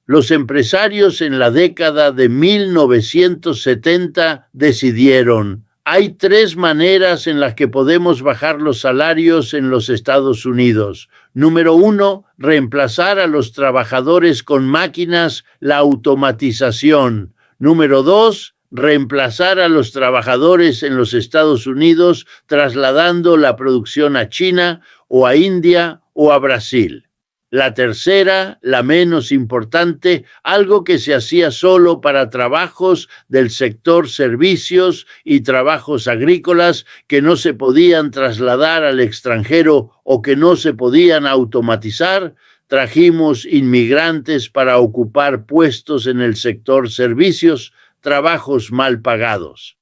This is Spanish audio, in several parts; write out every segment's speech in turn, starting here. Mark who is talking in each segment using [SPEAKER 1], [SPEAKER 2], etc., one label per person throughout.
[SPEAKER 1] Los empresarios en la década de 1970 decidieron: hay tres maneras en las que podemos bajar los salarios en los Estados Unidos. Número uno, reemplazar a los trabajadores con máquinas, la automatización. Número dos, reemplazar a los trabajadores en los Estados Unidos trasladando la producción a China o a India o a Brasil. La tercera, la menos importante, algo que se hacía solo para trabajos del sector servicios y trabajos agrícolas que no se podían trasladar al extranjero o que no se podían automatizar. Trajimos inmigrantes para ocupar puestos en el sector servicios, trabajos mal pagados.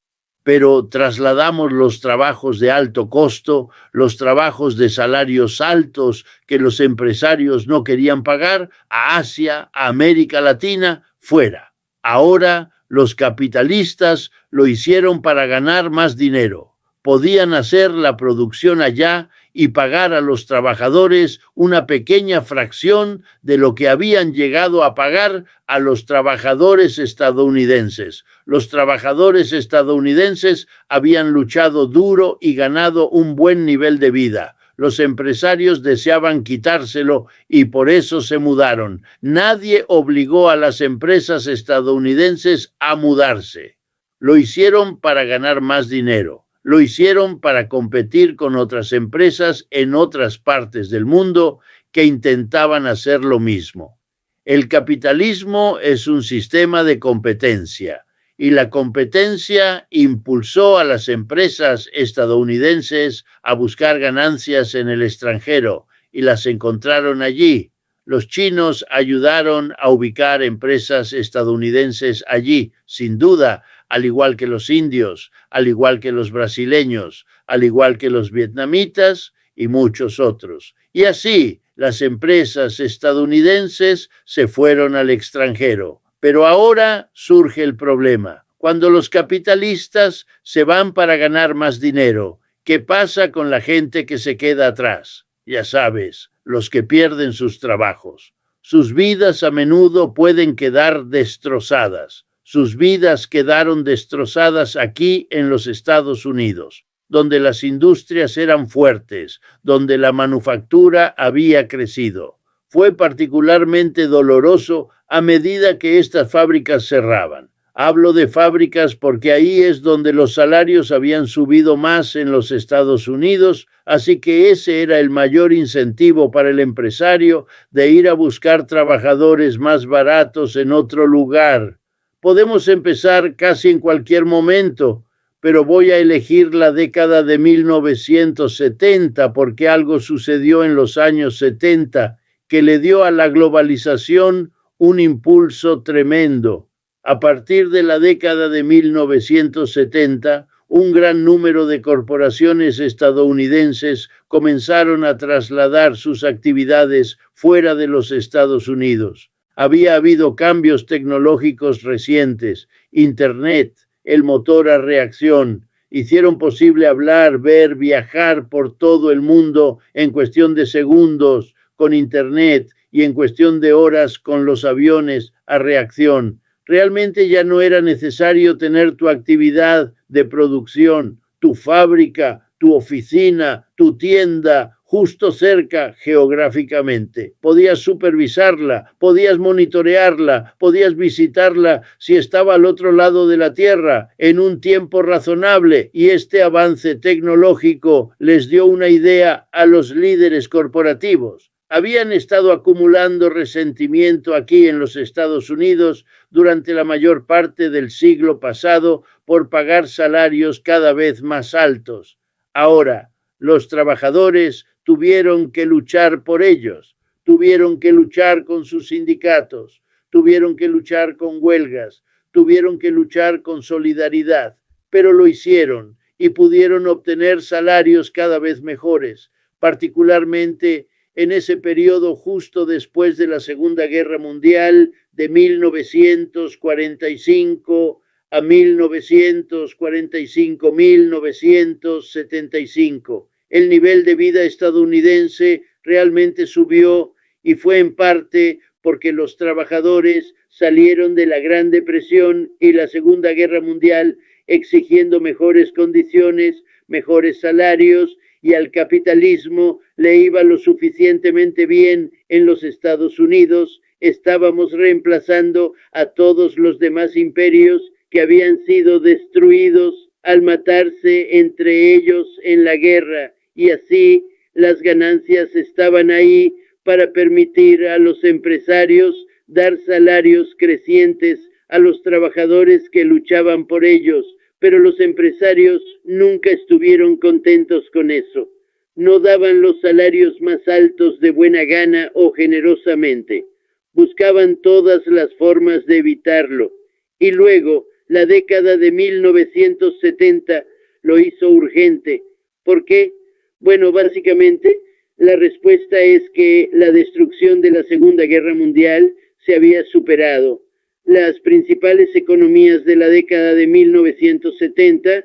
[SPEAKER 1] Pero trasladamos los trabajos de alto costo, los trabajos de salarios altos que los empresarios no querían pagar, a Asia, a América Latina, fuera. Ahora los capitalistas lo hicieron para ganar más dinero. Podían hacer la producción allá y pagar a los trabajadores una pequeña fracción de lo que habían llegado a pagar a los trabajadores estadounidenses. Los trabajadores estadounidenses habían luchado duro y ganado un buen nivel de vida. Los empresarios deseaban quitárselo y por eso se mudaron. Nadie obligó a las empresas estadounidenses a mudarse. Lo hicieron para ganar más dinero. Lo hicieron para competir con otras empresas en otras partes del mundo que intentaban hacer lo mismo. El capitalismo es un sistema de competencia y la competencia impulsó a las empresas estadounidenses a buscar ganancias en el extranjero y las encontraron allí. Los chinos ayudaron a ubicar empresas estadounidenses allí, sin duda, al igual que los indios, al igual que los brasileños, al igual que los vietnamitas y muchos otros. Y así las empresas estadounidenses se fueron al extranjero. Pero ahora surge el problema. Cuando los capitalistas se van para ganar más dinero, ¿qué pasa con la gente que se queda atrás? Ya sabes, los que pierden sus trabajos. Sus vidas a menudo pueden quedar destrozadas. Sus vidas quedaron destrozadas aquí en los Estados Unidos, donde las industrias eran fuertes, donde la manufactura había crecido. Fue particularmente doloroso a medida que estas fábricas cerraban. Hablo de fábricas porque ahí es donde los salarios habían subido más en los Estados Unidos, así que ese era el mayor incentivo para el empresario de ir a buscar trabajadores más baratos en otro lugar. Podemos empezar casi en cualquier momento, pero voy a elegir la década de 1970 porque algo sucedió en los años 70 que le dio a la globalización un impulso tremendo. A partir de la década de 1970, un gran número de corporaciones estadounidenses comenzaron a trasladar sus actividades fuera de los Estados Unidos. Había habido cambios tecnológicos recientes. Internet, el motor a reacción, hicieron posible hablar, ver, viajar por todo el mundo en cuestión de segundos con Internet y en cuestión de horas con los aviones a reacción. Realmente ya no era necesario tener tu actividad de producción, tu fábrica, tu oficina, tu tienda, justo cerca geográficamente. Podías supervisarla, podías monitorearla, podías visitarla si estaba al otro lado de la Tierra en un tiempo razonable, y este avance tecnológico les dio una idea a los líderes corporativos. Habían estado acumulando resentimiento aquí en los Estados Unidos durante la mayor parte del siglo pasado por pagar salarios cada vez más altos. Ahora, los trabajadores tuvieron que luchar por ellos, tuvieron que luchar con sus sindicatos, tuvieron que luchar con huelgas, tuvieron que luchar con solidaridad, pero lo hicieron y pudieron obtener salarios cada vez mejores, particularmente en ese periodo justo después de la Segunda Guerra Mundial de 1945 a 1945-1975. El nivel de vida estadounidense realmente subió y fue en parte porque los trabajadores salieron de la Gran Depresión y la Segunda Guerra Mundial exigiendo mejores condiciones, mejores salarios, y al capitalismo le iba lo suficientemente bien en los Estados Unidos. Estábamos reemplazando a todos los demás imperios que habían sido destruidos al matarse entre ellos en la guerra, y así las ganancias estaban ahí para permitir a los empresarios dar salarios crecientes a los trabajadores que luchaban por ellos, pero los empresarios nunca estuvieron contentos con eso. No daban los salarios más altos de buena gana o generosamente. Buscaban todas las formas de evitarlo. Y luego, la década de 1970 lo hizo urgente. ¿Por qué? Bueno, básicamente, la respuesta es que la destrucción de la Segunda Guerra Mundial se había superado. Las principales economías de la década de 1970,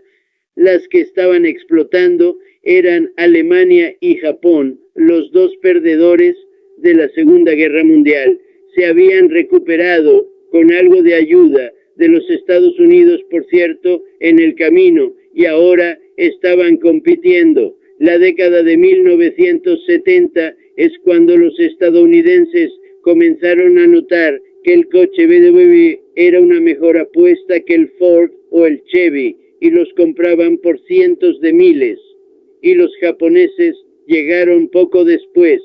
[SPEAKER 1] las que estaban explotando, eran Alemania y Japón, los dos perdedores de la Segunda Guerra Mundial. Se habían recuperado con algo de ayuda de los Estados Unidos, por cierto, en el camino, y ahora estaban compitiendo. La década de 1970 es cuando los estadounidenses comenzaron a notar que el coche BMW era una mejor apuesta que el Ford o el Chevy, y los compraban por cientos de miles. Y los japoneses llegaron poco después.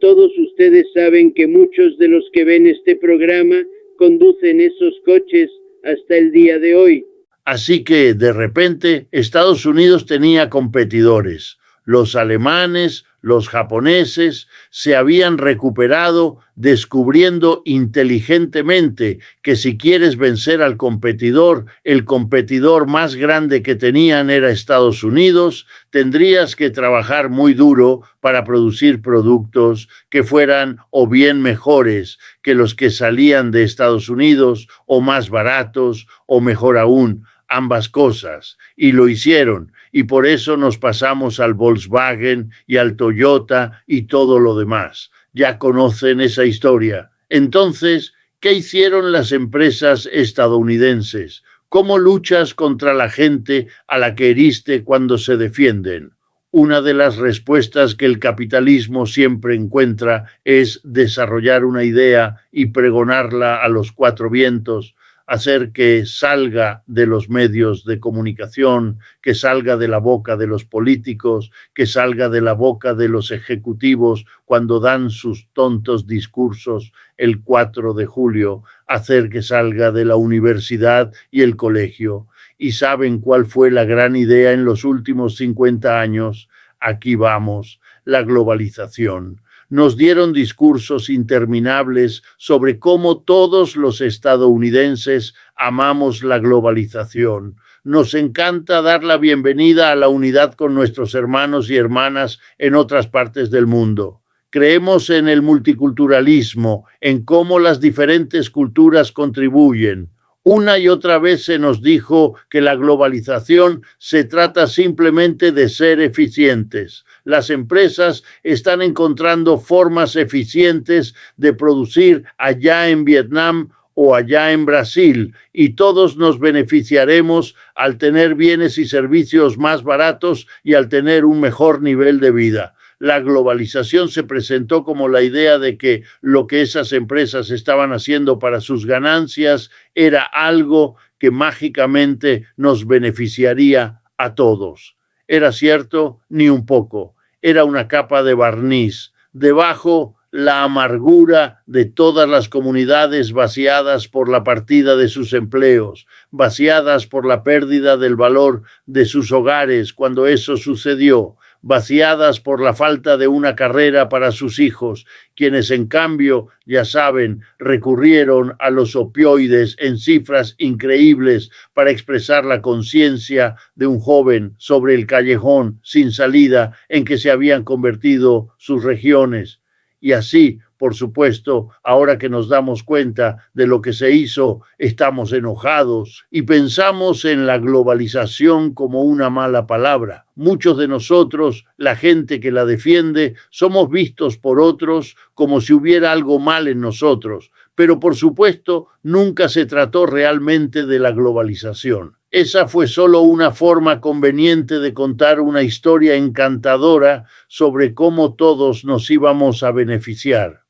[SPEAKER 1] Todos ustedes saben que muchos de los que ven este programa conducen esos coches hasta el día de hoy.
[SPEAKER 2] Así que, de repente, Estados Unidos tenía competidores. Los alemanes, los japoneses se habían recuperado descubriendo inteligentemente que si quieres vencer al competidor, el competidor más grande que tenían era Estados Unidos, tendrías que trabajar muy duro para producir productos que fueran o bien mejores que los que salían de Estados Unidos, o más baratos, o mejor aún, ambas cosas, y lo hicieron. Y por eso nos pasamos al Volkswagen y al Toyota y todo lo demás. Ya conocen esa historia. Entonces, ¿qué hicieron las empresas estadounidenses? ¿Cómo luchas contra la gente a la que heriste cuando se defienden? Una de las respuestas que el capitalismo siempre encuentra es desarrollar una idea y pregonarla a los cuatro vientos, hacer que salga de los medios de comunicación, que salga de la boca de los políticos, que salga de la boca de los ejecutivos cuando dan sus tontos discursos el 4 de julio, hacer que salga de la universidad y el colegio. ¿Y saben cuál fue la gran idea en los últimos 50 años? Aquí vamos, la globalización. Nos dieron discursos interminables sobre cómo todos los estadounidenses amamos la globalización. Nos encanta dar la bienvenida a la unidad con nuestros hermanos y hermanas en otras partes del mundo. Creemos en el multiculturalismo, en cómo las diferentes culturas contribuyen. Una y otra vez se nos dijo que la globalización se trata simplemente de ser eficientes. Las empresas están encontrando formas eficientes de producir allá en Vietnam o allá en Brasil, y todos nos beneficiaremos al tener bienes y servicios más baratos y al tener un mejor nivel de vida. La globalización se presentó como la idea de que lo que esas empresas estaban haciendo para sus ganancias era algo que mágicamente nos beneficiaría a todos. ¿Era cierto? Ni un poco. Era una capa de barniz. Debajo, la amargura de todas las comunidades vaciadas por la partida de sus empleos, vaciadas por la pérdida del valor de sus hogares cuando eso sucedió, vaciadas por la falta de una carrera para sus hijos, quienes en cambio, ya saben, recurrieron a los opioides en cifras increíbles para expresar la conciencia de un joven sobre el callejón sin salida en que se habían convertido sus regiones. Y así,
[SPEAKER 1] Por supuesto, ahora que nos damos cuenta de lo que se hizo, estamos enojados y pensamos en la globalización como una mala palabra. Muchos de nosotros, la gente que la defiende, somos vistos por otros como si hubiera algo mal en nosotros. Pero por supuesto, nunca se trató realmente de la globalización. Esa fue solo una forma conveniente de contar una historia encantadora sobre cómo todos nos íbamos a beneficiar.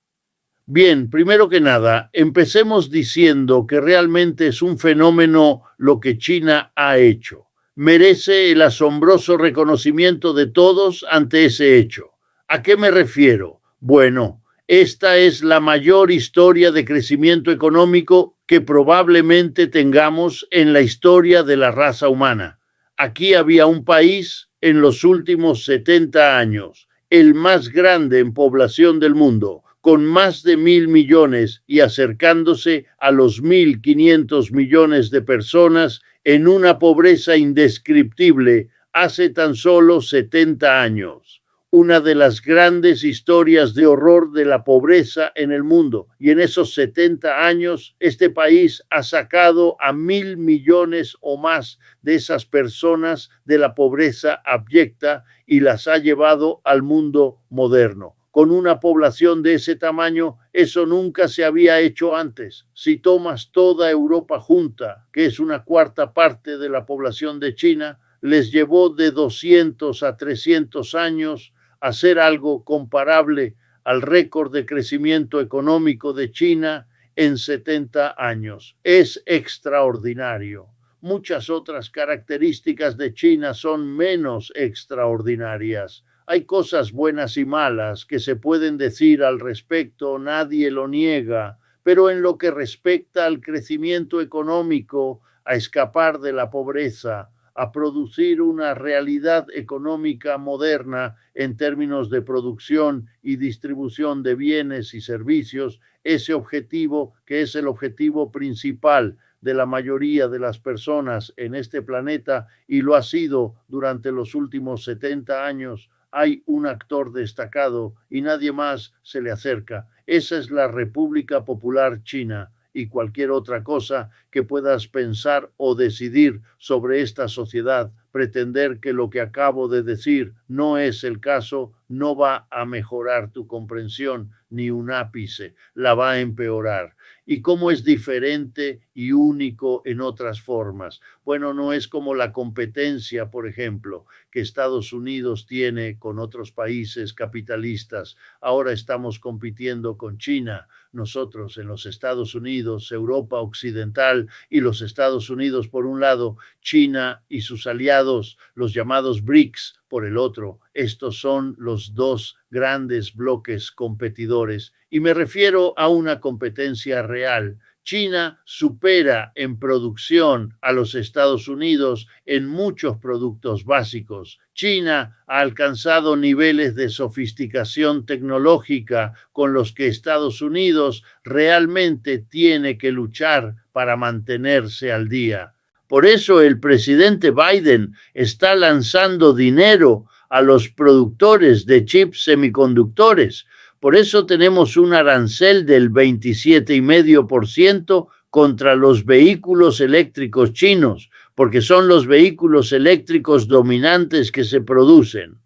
[SPEAKER 1] Bien, primero que nada, empecemos diciendo que realmente es un fenómeno lo que China ha hecho. Merece el asombroso reconocimiento de todos ante ese hecho. ¿A qué me refiero? Bueno, esta es la mayor historia de crecimiento económico que probablemente tengamos en la historia de la raza humana. Aquí había un país en los últimos 70 años, el más grande en población del mundo, con más de 1.000 millones y acercándose a los 1.500 millones de personas en una pobreza indescriptible hace tan solo 70 años. Una de las grandes historias de horror de la pobreza en el mundo. Y en esos 70 años, este país ha sacado a 1.000 millones o más de esas personas de la pobreza abyecta y las ha llevado al mundo moderno. Con una población de ese tamaño, eso nunca se había hecho antes. Si tomas toda Europa junta, que es una cuarta parte de la población de China, les llevó de 200 a 300 años hacer algo comparable al récord de crecimiento económico de China en 70 años. Es extraordinario. Muchas otras características de China son menos extraordinarias. Hay cosas buenas y malas que se pueden decir al respecto, nadie lo niega, pero en lo que respecta al crecimiento económico, a escapar de la pobreza, a producir una realidad económica moderna en términos de producción y distribución de bienes y servicios, ese objetivo que es el objetivo principal de la mayoría de las personas en este planeta y lo ha sido durante los últimos 70 años, hay un actor destacado y nadie más se le acerca. Esa es la República Popular China. Y cualquier otra cosa que puedas pensar o decidir sobre esta sociedad, pretender que lo que acabo de decir no es el caso, no va a mejorar tu comprensión ni un ápice, la va a empeorar. ¿Y cómo es diferente y único en otras formas? Bueno, no es como la competencia, por ejemplo, que Estados Unidos tiene con otros países capitalistas. Ahora estamos compitiendo con China. Nosotros en los Estados Unidos, Europa Occidental y los Estados Unidos por un lado, China y sus aliados, los llamados BRICS, por el otro. Estos son los dos grandes bloques competidores y me refiero a una competencia real. China supera en producción a los Estados Unidos en muchos productos básicos. China ha alcanzado niveles de sofisticación tecnológica con los que Estados Unidos realmente tiene que luchar para mantenerse al día. Por eso el presidente Biden está lanzando dinero a los productores de chips semiconductores. Por eso tenemos un arancel del 27,5% contra los vehículos eléctricos chinos, porque son los vehículos eléctricos dominantes que se producen.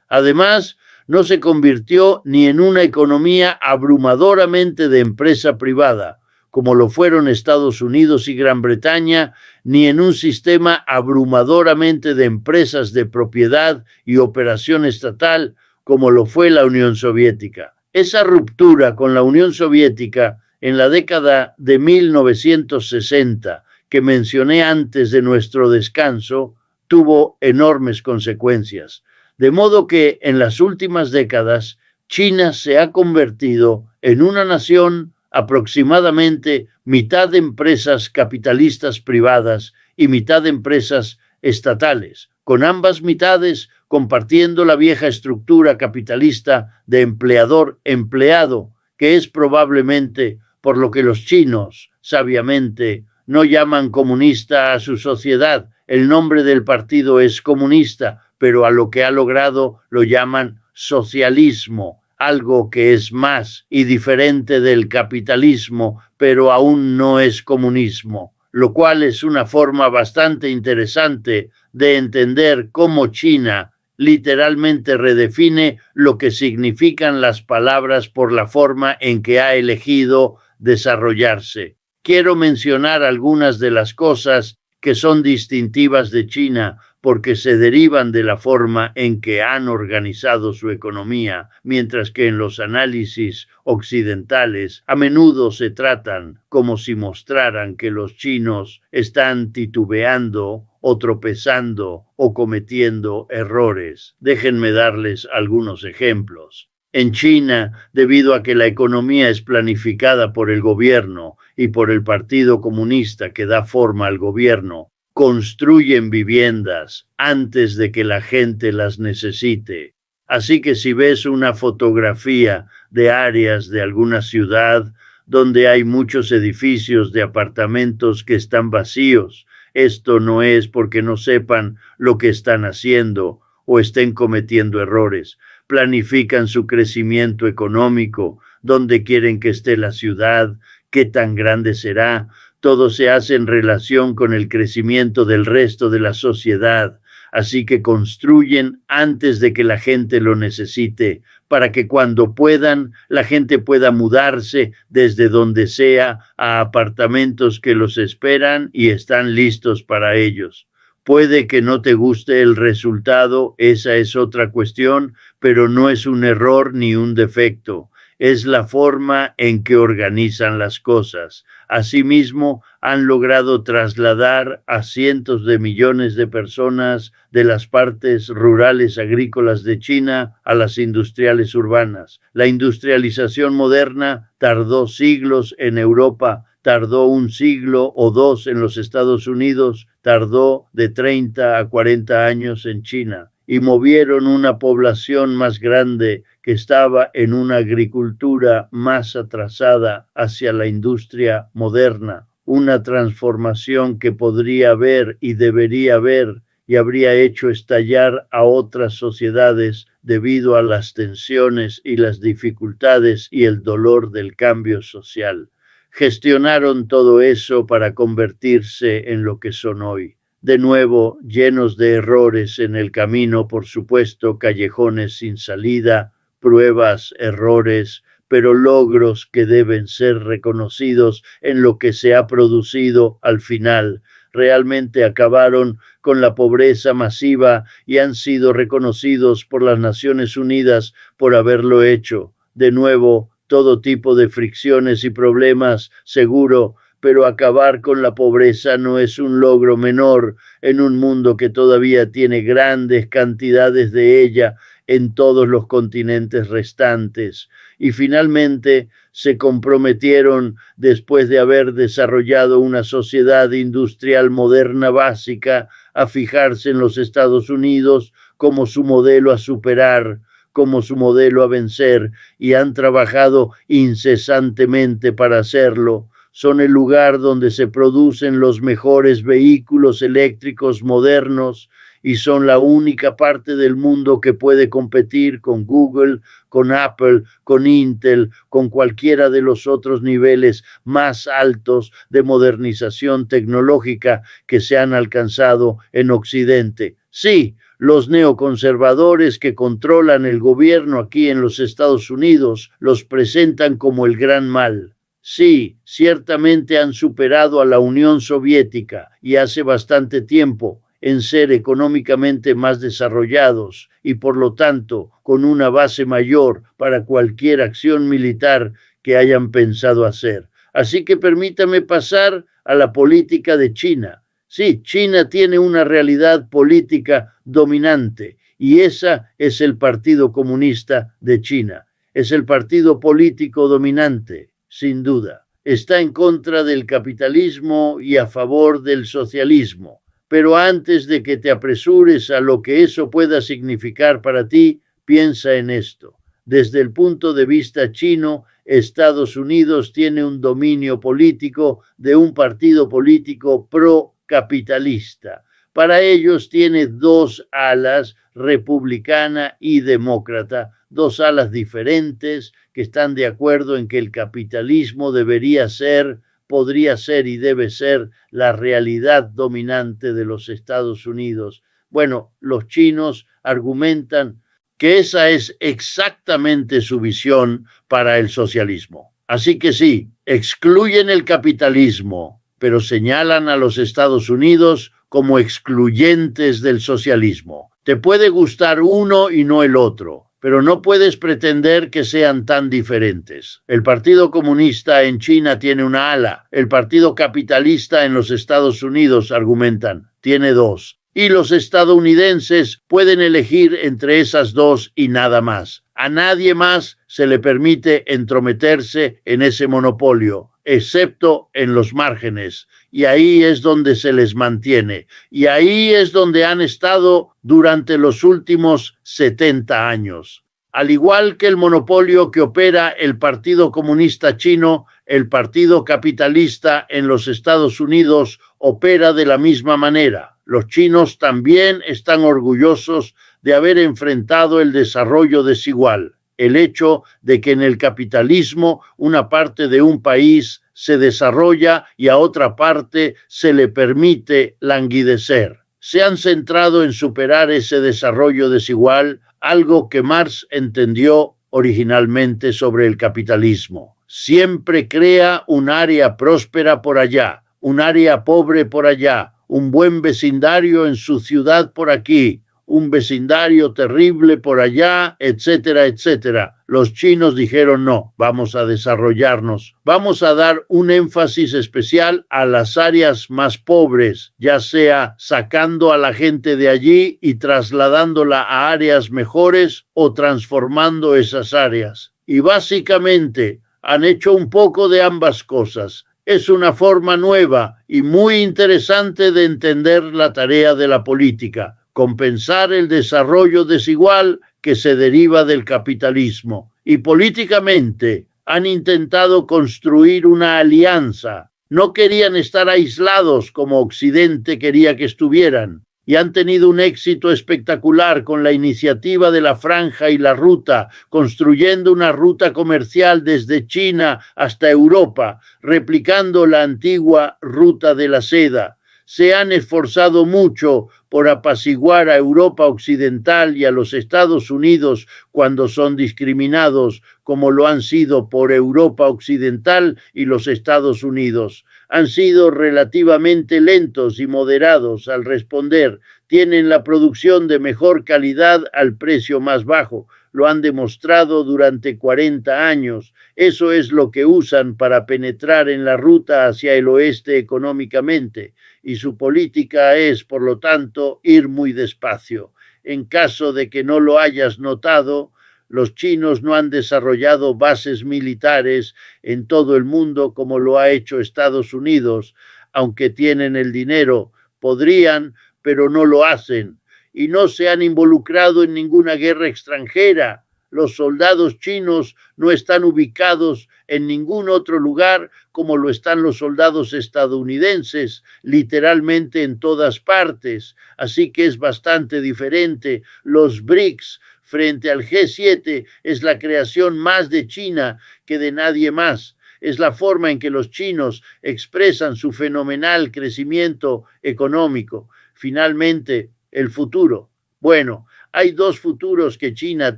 [SPEAKER 1] Además, no se convirtió ni en una economía abrumadoramente de empresa privada, como lo fueron Estados Unidos y Gran Bretaña, ni en un sistema abrumadoramente de empresas de propiedad y operación estatal, como lo fue la Unión Soviética. Esa ruptura con la Unión Soviética en la década de 1960, que mencioné antes de nuestro descanso, tuvo enormes consecuencias. De modo que en las últimas décadas, China se ha convertido en una nación aproximadamente mitad de empresas capitalistas privadas y mitad de empresas estatales, con ambas mitades compartiendo la vieja estructura capitalista de empleador-empleado, que es probablemente por lo que los chinos, sabiamente, no llaman comunista a su sociedad. El nombre del partido es comunista, pero a lo que ha logrado lo llaman socialismo. algo que es más y diferente del capitalismo, pero aún no es comunismo, lo cual es una forma bastante interesante de entender cómo China literalmente redefine lo que significan las palabras por la forma en que ha elegido desarrollarse. Quiero mencionar algunas de las cosas que son distintivas de China porque se derivan de la forma en que han organizado su economía, mientras que en los análisis occidentales a menudo se tratan como si mostraran que los chinos están titubeando o tropezando o cometiendo errores. Déjenme darles algunos ejemplos. En China, debido a que la economía es planificada por el gobierno y por el Partido Comunista que da forma al gobierno, construyen viviendas antes de que la gente las necesite. Así que si ves una fotografía de áreas de alguna ciudad donde hay muchos edificios de apartamentos que están vacíos, esto no es porque no sepan lo que están haciendo o estén cometiendo errores. Planifican su crecimiento económico, dónde quieren que esté la ciudad, qué tan grande será. Todo se hace en relación con el crecimiento del resto de la sociedad, así que construyen antes de que la gente lo necesite, para que cuando puedan, la gente pueda mudarse desde donde sea a apartamentos que los esperan y están listos para ellos. Puede que no te guste el resultado, esa es otra cuestión, pero no es un error ni un defecto. Es la forma en que organizan las cosas. Asimismo, han logrado trasladar a cientos de millones de personas de las partes rurales agrícolas de China a las industriales urbanas. La industrialización moderna tardó siglos en Europa, tardó un siglo o dos en los Estados Unidos, tardó de 30 a 40 años en China, y movieron una población más grande que estaba en una agricultura más atrasada hacia la industria moderna, una transformación que podría haber y debería haber y habría hecho estallar a otras sociedades debido a las tensiones y las dificultades y el dolor del cambio social. Gestionaron todo eso para convertirse en lo que son hoy. De nuevo, llenos de errores en el camino, por supuesto, callejones sin salida, pruebas, errores, pero logros que deben ser reconocidos en lo que se ha producido al final. Realmente acabaron con la pobreza masiva y han sido reconocidos por las Naciones Unidas por haberlo hecho. De nuevo, todo tipo de fricciones y problemas, seguro, pero acabar con la pobreza no es un logro menor en un mundo que todavía tiene grandes cantidades de ella en todos los continentes restantes. Y finalmente se comprometieron, después de haber desarrollado una sociedad industrial moderna básica, a fijarse en los Estados Unidos como su modelo a superar, como su modelo a vencer, y han trabajado incesantemente para hacerlo. Son el lugar donde se producen los mejores vehículos eléctricos modernos y son la única parte del mundo que puede competir con Google, con Apple, con Intel, con cualquiera de los otros niveles más altos de modernización tecnológica que se han alcanzado en Occidente. Sí, los neoconservadores que controlan el gobierno aquí en los Estados Unidos los presentan como el gran mal. Sí, ciertamente han superado a la Unión Soviética y hace bastante tiempo en ser económicamente más desarrollados y por lo tanto con una base mayor para cualquier acción militar que hayan pensado hacer. Así que permítame pasar a la política de China. Sí, China tiene una realidad política dominante y esa es el Partido Comunista de China. Es el partido político dominante, sin duda. Está en contra del capitalismo y a favor del socialismo. Pero antes de que te apresures a lo que eso pueda significar para ti, piensa en esto. Desde el punto de vista chino, Estados Unidos tiene un dominio político de un partido político pro-capitalista. Para ellos tiene dos alas, republicana y demócrata, dos alas diferentes que están de acuerdo en que el capitalismo podría ser y debe ser la realidad dominante de los Estados Unidos. Bueno, los chinos argumentan que esa es exactamente su visión para el socialismo. Así que sí, excluyen el capitalismo, pero señalan a los Estados Unidos como excluyentes del socialismo. Te puede gustar uno y no el otro, pero no puedes pretender que sean tan diferentes. El Partido Comunista en China tiene una ala, el Partido Capitalista en los Estados Unidos, argumentan, tiene dos. Y los estadounidenses pueden elegir entre esas dos y nada más. A nadie más se le permite entrometerse en ese monopolio, excepto en los márgenes. Y ahí es donde se les mantiene. Y ahí es donde han estado durante los últimos 70 años. Al igual que el monopolio que opera el Partido Comunista Chino, el Partido Capitalista en los Estados Unidos opera de la misma manera. Los chinos también están orgullosos de haber enfrentado el desarrollo desigual, el hecho de que en el capitalismo una parte de un país se desarrolla y a otra parte se le permite languidecer. Se han centrado en superar ese desarrollo desigual, algo que Marx entendió originalmente sobre el capitalismo. Siempre crea un área próspera por allá, un área pobre por allá, un buen vecindario en su ciudad por aquí, un vecindario terrible por allá, etcétera, etcétera. Los chinos dijeron no, vamos a desarrollarnos, vamos a dar un énfasis especial a las áreas más pobres, ya sea sacando a la gente de allí y trasladándola a áreas mejores o transformando esas áreas. Y básicamente han hecho un poco de ambas cosas. Es una forma nueva y muy interesante de entender la tarea de la política, compensar el desarrollo desigual que se deriva del capitalismo. Y políticamente han intentado construir una alianza. No querían estar aislados como Occidente quería que estuvieran. Y han tenido un éxito espectacular con la iniciativa de la Franja y la Ruta, construyendo una ruta comercial desde China hasta Europa, replicando la antigua Ruta de la Seda. Se han esforzado mucho por apaciguar a Europa Occidental y a los Estados Unidos cuando son discriminados, como lo han sido por Europa Occidental y los Estados Unidos. Han sido relativamente lentos y moderados al responder. Tienen la producción de mejor calidad al precio más bajo. Lo han demostrado durante 40 años. Eso es lo que usan para penetrar en la ruta hacia el oeste económicamente. Y su política es, por lo tanto, ir muy despacio. En caso de que no lo hayas notado, los chinos no han desarrollado bases militares en todo el mundo como lo ha hecho Estados Unidos, aunque tienen el dinero. Podrían, pero no lo hacen. Y no se han involucrado en ninguna guerra extranjera. Los soldados chinos no están ubicados en ningún otro lugar como lo están los soldados estadounidenses, literalmente en todas partes. Así que es bastante diferente. Los BRICS frente al G7 es la creación más de China que de nadie más. Es la forma en que los chinos expresan su fenomenal crecimiento económico. Finalmente, el futuro. Bueno, hay dos futuros que China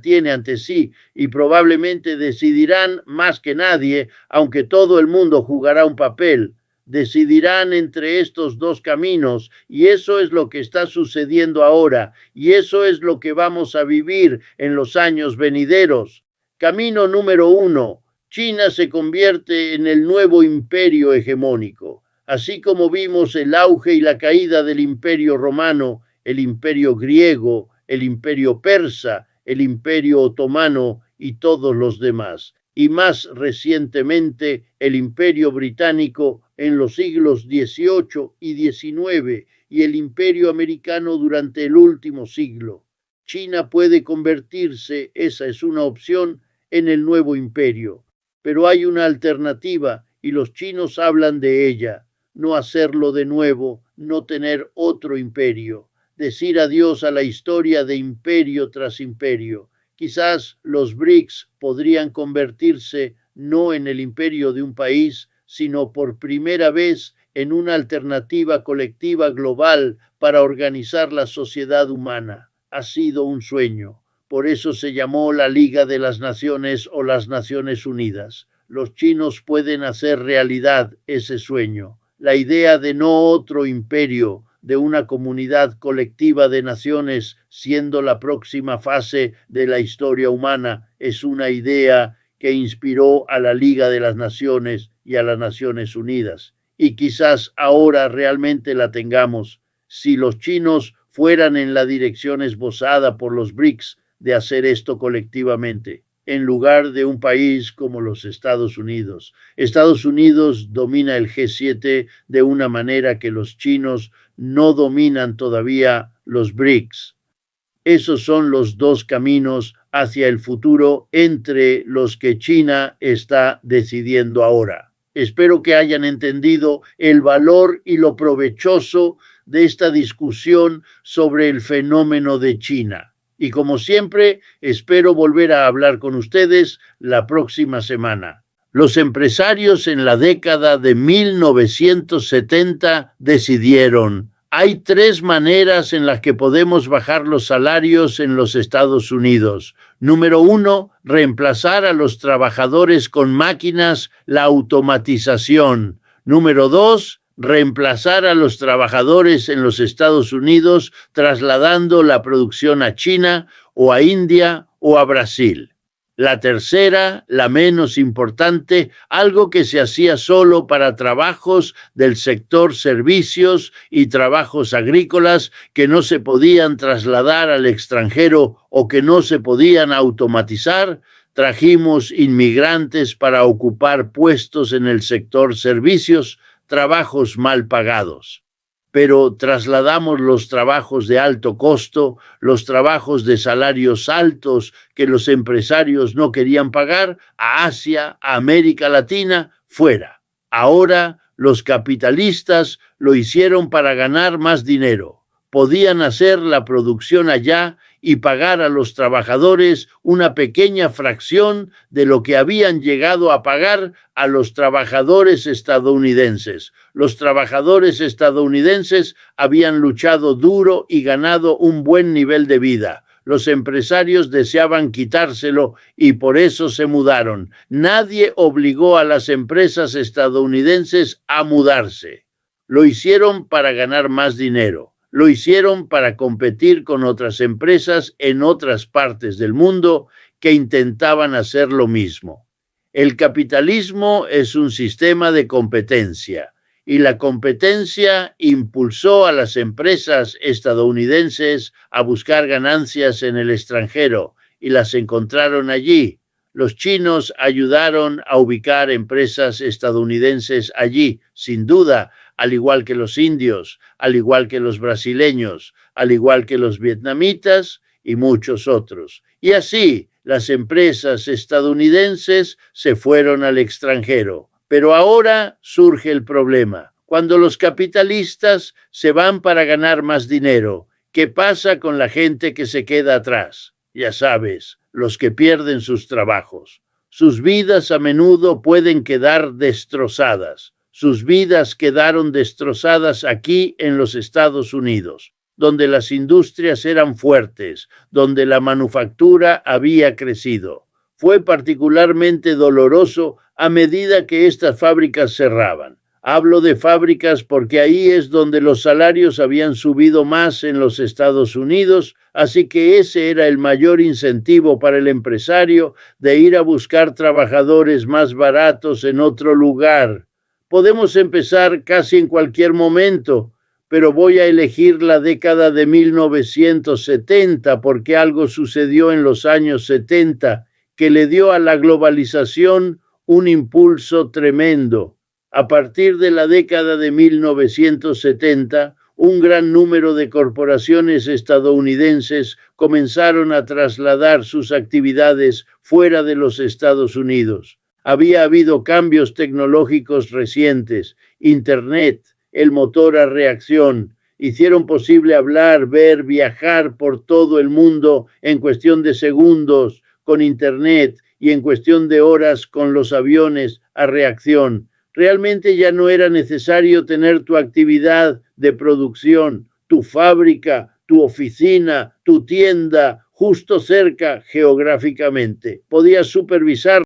[SPEAKER 1] tiene ante sí y probablemente decidirán más que nadie, aunque todo el mundo jugará un papel. Decidirán entre estos dos caminos y eso es lo que está sucediendo ahora y eso es lo que vamos a vivir en los años venideros. Camino número 1. China se convierte en el nuevo imperio hegemónico. Así como vimos el auge y la caída del imperio romano, el imperio griego, el imperio persa, el imperio otomano y todos los demás. Y más recientemente el imperio británico en los siglos XVIII y XIX y el imperio americano durante el último siglo. China puede convertirse, esa es una opción, en el nuevo imperio. Pero hay una alternativa y los chinos hablan de ella. no hacerlo de nuevo, no tener otro imperio, decir adiós a la historia de imperio tras imperio. Quizás los BRICS podrían convertirse no en el imperio de un país, sino por primera vez en una alternativa colectiva global para organizar la sociedad humana. Ha sido un sueño. Por eso se llamó la Liga de las Naciones o las Naciones Unidas. Los chinos pueden hacer realidad ese sueño. La idea de no otro imperio, de una comunidad colectiva de naciones siendo la próxima fase de la historia humana, es una idea que inspiró a la Liga de las Naciones y a las Naciones Unidas. Y quizás ahora realmente la tengamos, si los chinos fueran en la dirección esbozada por los BRICS de hacer esto colectivamente, en lugar de un país como los Estados Unidos. Estados Unidos domina el G7 de una manera que los chinos no dominan todavía los BRICS. Esos son los dos caminos hacia el futuro entre los que China está decidiendo ahora. Espero que hayan entendido el valor y lo provechoso de esta discusión sobre el fenómeno de China. Y como siempre, espero volver a hablar con ustedes la próxima semana. Los empresarios en la década de 1970 decidieron: hay tres maneras en las que podemos bajar los salarios en los Estados Unidos. Número 1, reemplazar a los trabajadores con máquinas, la automatización. Número 2, reemplazar a los trabajadores en los Estados Unidos trasladando la producción a China o a India o a Brasil. La tercera, la menos importante, algo que se hacía solo para trabajos del sector servicios y trabajos agrícolas que no se podían trasladar al extranjero o que no se podían automatizar. Trajimos inmigrantes para ocupar puestos en el sector servicios, trabajos mal pagados. Pero trasladamos los trabajos de alto costo, los trabajos de salarios altos que los empresarios no querían pagar, a Asia, a América Latina, fuera. Ahora los capitalistas lo hicieron para ganar más dinero. Podían hacer la producción allá y pagar a los trabajadores una pequeña fracción de lo que habían llegado a pagar a los trabajadores estadounidenses. Los trabajadores estadounidenses habían luchado duro y ganado un buen nivel de vida. Los empresarios deseaban quitárselo y por eso se mudaron. Nadie obligó a las empresas estadounidenses a mudarse. Lo hicieron para ganar más dinero. Lo hicieron para competir con otras empresas en otras partes del mundo que intentaban hacer lo mismo. El capitalismo es un sistema de competencia y la competencia impulsó a las empresas estadounidenses a buscar ganancias en el extranjero y las encontraron allí. Los chinos ayudaron a ubicar empresas estadounidenses allí, sin duda, al igual que los indios, al igual que los brasileños, al igual que los vietnamitas y muchos otros. Y así las empresas estadounidenses se fueron al extranjero. Pero ahora surge el problema. Cuando los capitalistas se van para ganar más dinero, ¿qué pasa con la gente que se queda atrás? Ya sabes, los que pierden sus trabajos. Sus vidas a menudo pueden quedar destrozadas. Sus vidas quedaron destrozadas aquí en los Estados Unidos, donde las industrias eran fuertes, donde la manufactura había crecido. Fue particularmente doloroso a medida que estas fábricas cerraban. Hablo de fábricas porque ahí es donde los salarios habían subido más en los Estados Unidos, así que ese era el mayor incentivo para el empresario de ir a buscar trabajadores más baratos en otro lugar. Podemos empezar casi en cualquier momento, pero voy a elegir la década de 1970 porque algo sucedió en los años 70 que le dio a la globalización un impulso tremendo. A partir de la década de 1970, un gran número de corporaciones estadounidenses comenzaron a trasladar sus actividades fuera de los Estados Unidos. Había habido cambios tecnológicos recientes. Internet, el motor a reacción, hicieron posible hablar, ver, viajar por todo el mundo en cuestión de segundos con Internet y en cuestión de horas con los aviones a reacción. Realmente ya no era necesario tener tu actividad de producción, tu fábrica, tu oficina, tu tienda justo cerca geográficamente. Podías supervisar